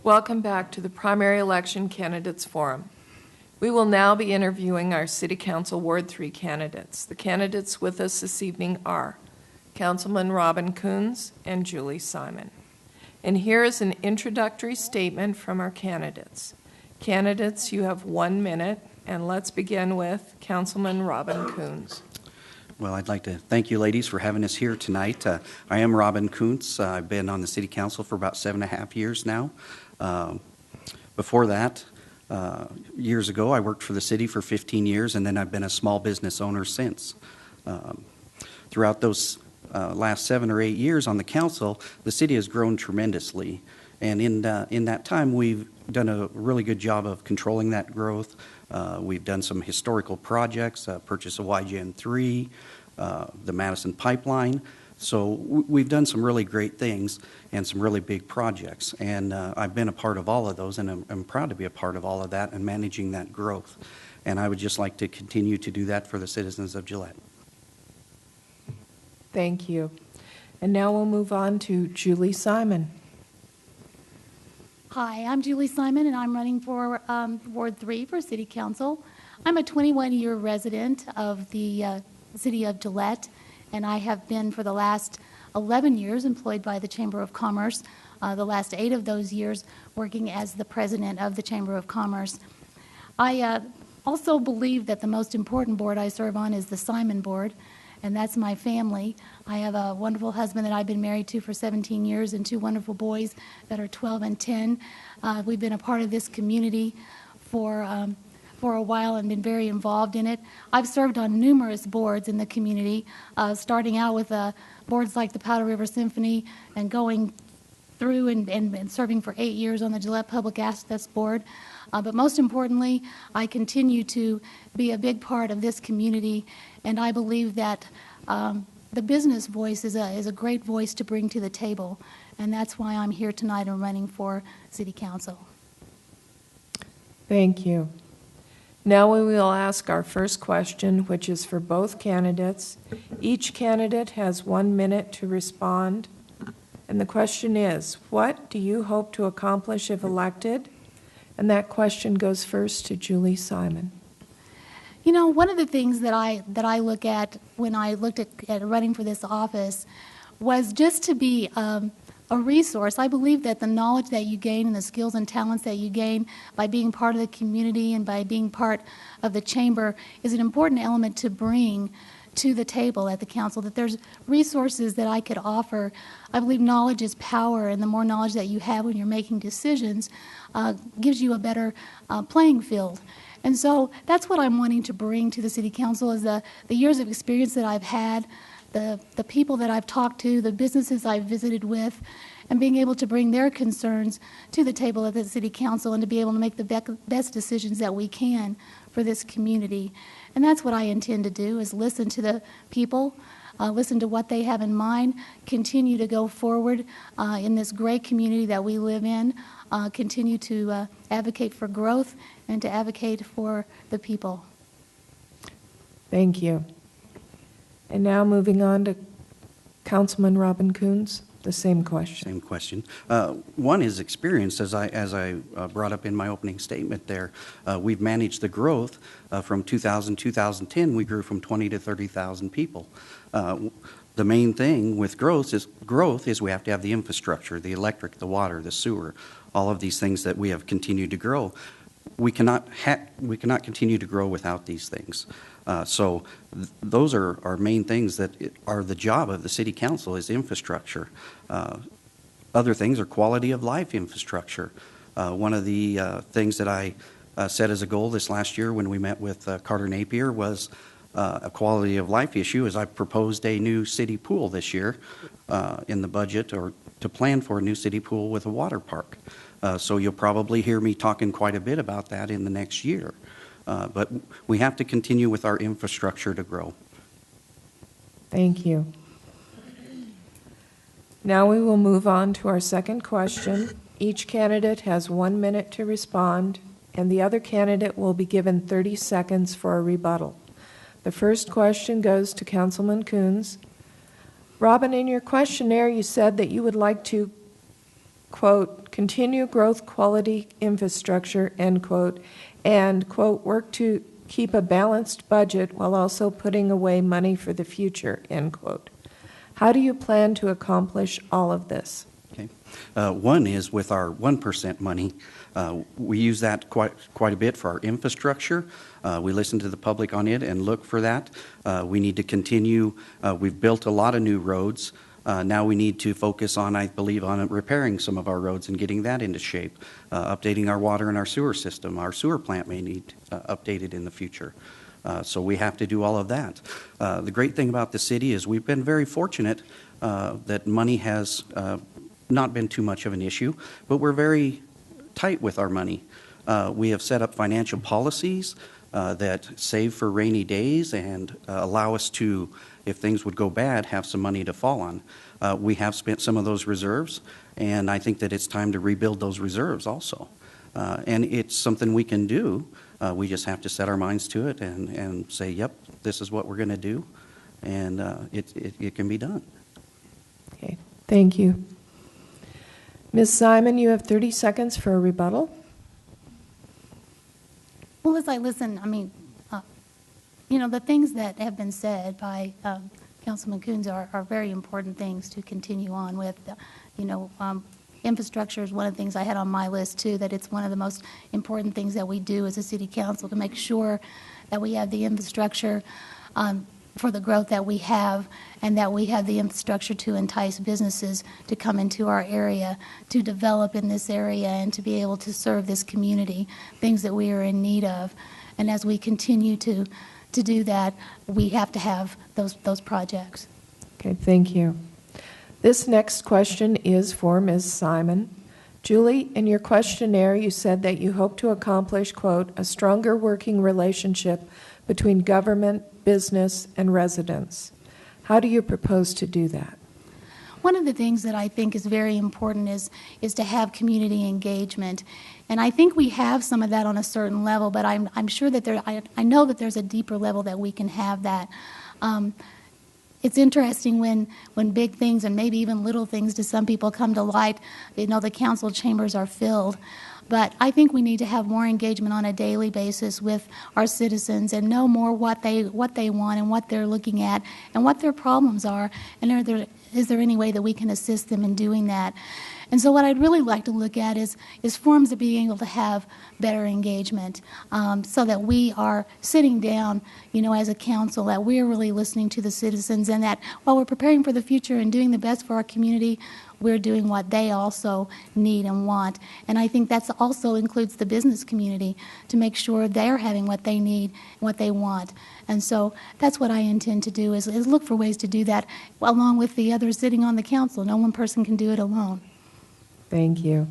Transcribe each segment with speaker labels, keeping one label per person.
Speaker 1: Welcome back to the Primary Election Candidates Forum. We will now be interviewing our City Council Ward 3 candidates. The candidates with us this evening are Councilman Robin Coons and Julie Simon. And here is an introductory statement from our candidates. Candidates, you have 1 minute, and let's begin with Councilman Robin Coons.
Speaker 2: Well, I'd like to thank you ladies for having us here tonight. I am Robin Kuntz. I've been on the City Council for about 7.5 years now. Before that, years ago, I worked for the city for 15 years, and then I've been a small business owner since. Throughout those last 7 or 8 years on the council, the city has grown tremendously. And in that time, we've done a really good job of controlling that growth. We've done some historical projects, purchase of YGN 3, the Madison Pipeline. So we've done some really great things and some really big projects. And I've been a part of all of those, and I'm proud to be a part of all of that and managing that growth. And I would just like to continue to do that for the citizens of Gillette.
Speaker 1: Thank you. And now we'll move on to Julie Simon.
Speaker 3: Hi, I'm Julie Simon, and I'm running for Ward 3 for City Council. I'm a 21-year resident of the city of Gillette, and I have been for the last 11 years employed by the Chamber of Commerce, the last 8 of those years working as the president of the Chamber of Commerce. I also believe that the most important board I serve on is the Simon Board, and that's my family. I have a wonderful husband that I've been married to for 17 years and 2 wonderful boys that are 12 and 10. We've been a part of this community for a while and been very involved in it. I've served on numerous boards in the community, starting out with boards like the Powder River Symphony and going through and serving for 8 years on the Gillette Public Access Board. But most importantly, I continue to be a big part of this community, and I believe that the business voice is a great voice to bring to the table, and that's why I'm here tonight and running for City Council.
Speaker 1: Thank you. Now we will ask our first question, which is for both candidates. Each candidate has 1 minute to respond. And the question is, what do you hope to accomplish if elected? And that question goes first to Julie Simon.
Speaker 3: You know, one of the things that I look at when I looked at running for this office was just to be a resource. I believe that the knowledge that you gain and the skills and talents that you gain by being part of the community and by being part of the chamber is an important element to bring to the table at the council, that there's resources that I could offer. I believe knowledge is power, and the more knowledge that you have when you're making decisions gives you a better playing field. And so that's what I'm wanting to bring to the City Council is the years of experience that I've had, the people that I've talked to, the businesses I've visited with, and being able to bring their concerns to the table at the City Council and to be able to make the best decisions that we can for this community. And that's what I intend to do, is listen to the people, listen to what they have in mind, continue to go forward in this great community that we live in, continue to advocate for growth and to advocate for the people.
Speaker 1: Thank you. And now moving on to Councilman Robin Coons, the same question.
Speaker 2: Same question. One is experience, as I brought up in my opening statement there. We've managed the growth from 2010, we grew from 20 to 30,000 people. The main thing with growth is we have to have the infrastructure, the electric, the water, the sewer, all of these things that we have continued to grow. We cannot continue to grow without these things. So those are our main things that are the job of the City Council is infrastructure. Other things are quality of life infrastructure. One of the things that I set as a goal this last year when we met with Carter Napier was a quality of life issue, as I proposed a new city pool this year in the budget, or to plan for a new city pool with a water park. So you'll probably hear me talking quite a bit about that in the next year. But we have to continue with our infrastructure to grow.
Speaker 1: Thank you. Now we will move on to our second question. Each candidate has 1 minute to respond, and the other candidate will be given 30 seconds for a rebuttal. The first question goes to Councilman Coons. Robin, in your questionnaire, you said that you would like to, quote, continue growth quality infrastructure, end quote, and, quote, work to keep a balanced budget while also putting away money for the future, end quote. How do you plan to accomplish all of this?
Speaker 2: Okay. One is with our 1% money. We use that quite a bit for our infrastructure. We listen to the public on it and look for that. We need to continue. We've built a lot of new roads. Now we need to focus on, I believe, on repairing some of our roads and getting that into shape, updating our water and our sewer system. Our sewer plant may need updated in the future. So we have to do all of that. The great thing about the city is we've been very fortunate that money has not been too much of an issue, but we're very tight with our money. We have set up financial policies that save for rainy days and allow us to, if things would go bad, have some money to fall on. We have spent some of those reserves, and I think that it's time to rebuild those reserves also. And it's something we can do. We just have to set our minds to it and say, yep, this is what we're going to do, and it can be done.
Speaker 1: Okay, thank you. Ms. Simon, you have 30 seconds for a rebuttal.
Speaker 3: Well, as I listen, I mean, the things that have been said by Councilman Coons are very important things to continue on with. Infrastructure is one of the things I had on my list, too, that it's one of the most important things that we do as a city council to make sure that we have the infrastructure for the growth that we have, and that we have the infrastructure to entice businesses to come into our area, to develop in this area, and to be able to serve this community, things that we are in need of. And as we continue to do that, we have to have those projects.
Speaker 1: Okay, thank you. This next question is for Ms. Simon. Julie, in your questionnaire, you said that you hope to accomplish, quote, a stronger working relationship between government, business, and residents. How do you propose to do that?
Speaker 3: One of the things that I think is very important is to have community engagement. And I think we have some of that on a certain level, but I'm sure that I know that there's a deeper level that we can have that. It's interesting when big things and maybe even little things to some people come to light, the council chambers are filled. But I think we need to have more engagement on a daily basis with our citizens and know more what they want and what they're looking at and what their problems are, and is there any way that we can assist them in doing that. And so what I'd really like to look at is forms of being able to have better engagement, so that we are sitting down, as a council, that we're really listening to the citizens, and that while we're preparing for the future and doing the best for our community, we're doing what they also need and want. And I think that also includes the business community, to make sure they're having what they need and what they want. And so that's what I intend to do, is look for ways to do that along with the others sitting on the council. No one person can do it alone.
Speaker 1: Thank you.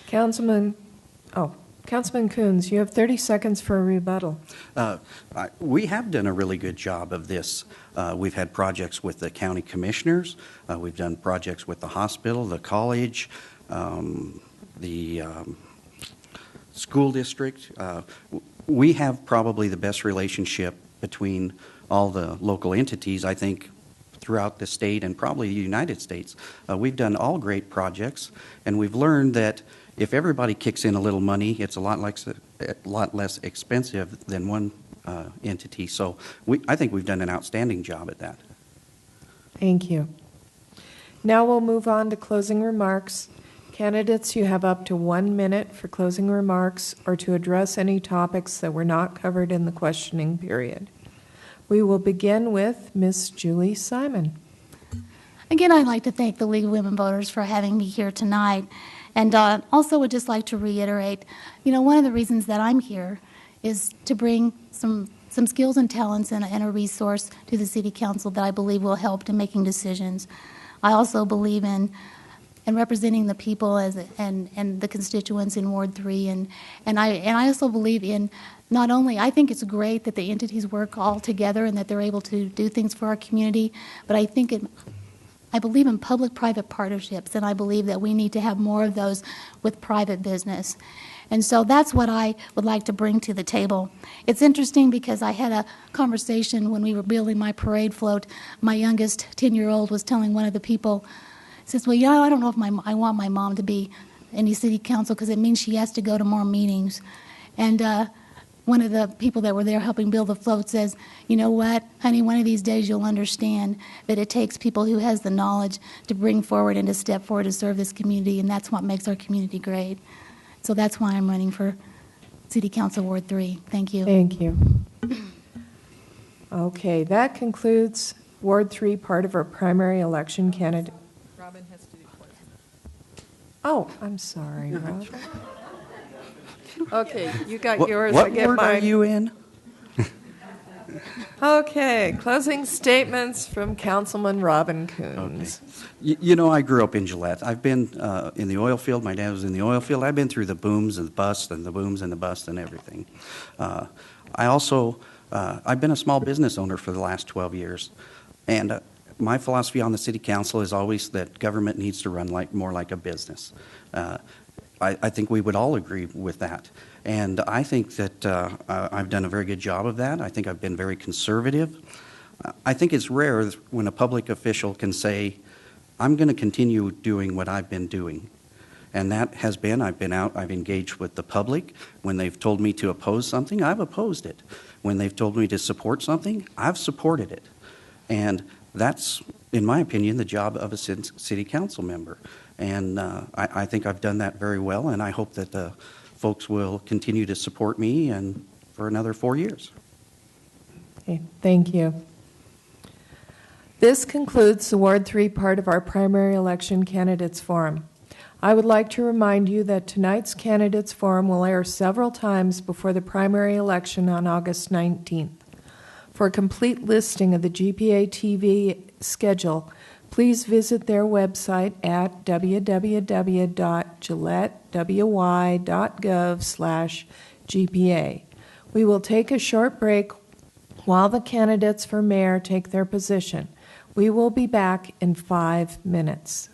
Speaker 1: Councilman Coons, you have 30 seconds for a rebuttal.
Speaker 2: We have done a really good job of this. We've had projects with the county commissioners. We've done projects with the hospital, the college, the school district. We have probably the best relationship between all the local entities, I think, throughout the state and probably the United States. We've done all great projects, and we've learned that if everybody kicks in a little money, it's a lot less expensive than one entity. So I think we've done an outstanding job at that.
Speaker 1: Thank you. Now we'll move on to closing remarks. Candidates, you have up to 1 minute for closing remarks or to address any topics that were not covered in the questioning period. We will begin with Ms. Julie Simon.
Speaker 3: Again, I'd like to thank the League of Women Voters for having me here tonight. And also would just like to reiterate, one of the reasons that I'm here is to bring some skills and talents and a resource to the City Council that I believe will help in making decisions. I also believe in representing the people and the constituents in Ward 3. And I also believe in not only, I think it's great that the entities work all together and that they're able to do things for our community, but I believe in public-private partnerships, and I believe that we need to have more of those with private business. And so that's what I would like to bring to the table. It's interesting because I had a conversation when we were building my parade float. My youngest 10-year-old was telling one of the people, says, well, I don't know if I want my mom to be in the city council because it means she has to go to more meetings. And one of the people that were there helping build the float says, you know what, honey, one of these days you'll understand that it takes people who has the knowledge to bring forward and to step forward to serve this community, and that's what makes our community great. So that's why I'm running for City Council Ward 3. Thank you.
Speaker 1: Thank you. Okay, that concludes Ward 3, part of our primary election candidate.
Speaker 4: Robin has to do closing.
Speaker 1: Oh, I'm sorry, Rob. Okay, you got yours, I
Speaker 2: What
Speaker 1: get
Speaker 2: ward are
Speaker 1: mine.
Speaker 2: you in?
Speaker 1: Okay, closing statements from Councilman Robin Coons.
Speaker 2: You know, I grew up in Gillette. I've been in the oil field. My dad was in the oil field. I've been through the booms and the busts and the booms and the busts and everything. I've been a small business owner for the last 12 years. And my philosophy on the city council is always that government needs to run more like a business. I think we would all agree with that. And I think that I've done a very good job of that. I think I've been very conservative. I think it's rare when a public official can say, I'm going to continue doing what I've been doing. And that has been, I've been out, I've engaged with the public. When they've told me to oppose something, I've opposed it. When they've told me to support something, I've supported it. And that's, in my opinion, the job of a city council member. And I think I've done that very well, and I hope that the folks will continue to support me and for another 4 years.
Speaker 1: Okay, thank you. This concludes the Ward 3 part of our primary election candidates forum. I would like to remind you that tonight's candidates forum will air several times before the primary election on August 19th. For a complete listing of the GPA TV schedule, please visit their website at www.gillettewy.gov/GPA. We will take a short break while the candidates for mayor take their position. We will be back in 5 minutes.